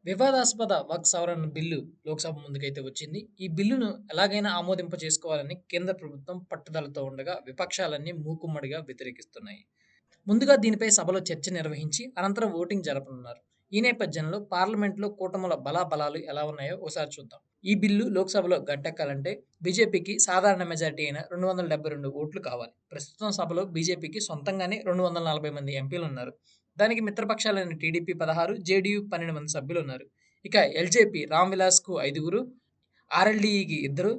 వివాదాస్పద వక్ఫ్ సవరణ బిల్లు లోక్సభ ముందుకైతే వచ్చింది. ఈ బిల్లును ఎలాగైనా ఆమోదింప చేసుకోవాలని కేంద్ర ప్రభుత్వం పట్టుదలతో ఉండగా విపక్షాలన్నీ మూకుమ్మడిగా వ్యతిరేకిస్తున్నాయి. ముందుగా దీనిపై సభలో చర్చ నిర్వహించి అనంతరం ఓటింగ్ జరపనున్నారు. ఈ నేపథ్యంలో పార్లమెంట్లో కూటముల బలాబలాలు ఎలా ఉన్నాయో ఒకసారి చూద్దాం. ఈ బిల్లు లోక్సభలో గట్టెక్కాలంటే బీజేపీకి సాధారణ మెజార్టీ అయిన 272 ఓట్లు కావాలి. ప్రస్తుతం సభలో బీజేపీకి సొంతంగానే 240 మంది ఎంపీలు ఉన్నారు. దానికి మిత్రపక్షాలైన టీడీపీ 16, జేడీయూ 12 మంది సభ్యులు ఉన్నారు. ఇక ఎల్జేపీ రామ్ విలాస్కు 5, ఆర్ఎల్డీఈకి 2,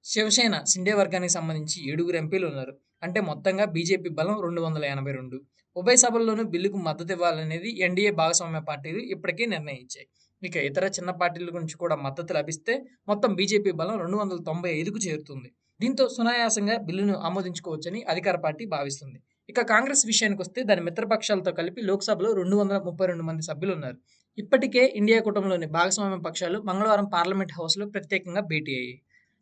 శివసేన షిండే వర్గానికి సంబంధించి 7 ఎంపీలు ఉన్నారు. అంటే మొత్తంగా బీజేపీ బలం 282. ఉభయ సభల్లోనూ బిల్లుకు మద్దతు ఇవ్వాలనేది ఎన్డీఏ భాగస్వామ్య పార్టీలు ఇప్పటికే నిర్ణయించాయి. ఇక ఇతర చిన్న పార్టీల నుంచి కూడా మద్దతు లభిస్తే మొత్తం బీజేపీ బలం 295కు చేరుతుంది. దీంతో సునాయాసంగా బిల్లును ఆమోదించుకోవచ్చని అధికార పార్టీ భావిస్తుంది. ఇక కాంగ్రెస్ విషయానికి వస్తే దాని మిత్రపక్షాలతో కలిపి లోక్సభలో 232 మంది సభ్యులు ఉన్నారు. ఇప్పటికే ఇండియా కూటమిలోని భాగస్వామ్య పక్షాలు మంగళవారం పార్లమెంట్ హౌస్లో ప్రత్యేకంగా భేటీ అయ్యాయి.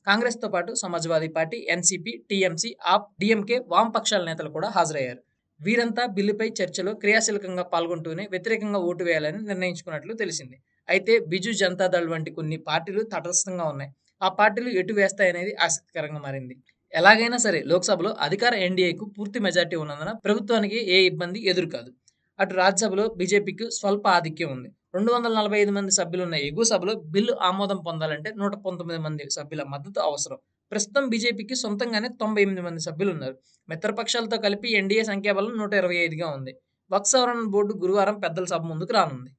కాంగ్రెస్తో పాటు సమాజ్వాదీ పార్టీ, ఎన్సీపీ, టీఎంసీ, ఆప్, డీఎంకే, వామపక్షాల నేతలు కూడా హాజరయ్యారు. వీరంతా బిల్లుపై చర్చలో క్రియాశీలకంగా పాల్గొంటూనే వ్యతిరేకంగా ఓటు వేయాలని నిర్ణయించుకున్నట్లు తెలిసింది. అయితే బిజు జనతాదళ్ వంటి కొన్ని పార్టీలు తటస్థంగా ఉన్నాయి. ఆ పార్టీలు ఎటు వేస్తాయనేది ఆసక్తికరంగా మారింది. ఎలాగైనా సరే లోక్సభలో అధికార ఎన్డీఏకు పూర్తి మెజార్టీ ఉన్నందున ప్రభుత్వానికి ఏ ఇబ్బంది ఎదురుకాదు. అటు రాజ్యసభలో బీజేపీకి స్వల్ప ఆధిక్యం ఉంది. 245 మంది సభ్యులున్న ఎగువ సభలో బిల్లు ఆమోదం పొందాలంటే 119 మంది సభ్యుల మద్దతు అవసరం. ప్రస్తుతం బీజేపీకి సొంతంగానే 98 మంది సభ్యులున్నారు. మిత్రపక్షాలతో కలిపి ఎన్డీఏ సంఖ్యాబలం 125గా ఉంది. వక్ఫ్ సవరణ బోర్డు గురువారం పెద్దల సభ ముందుకు రానుంది.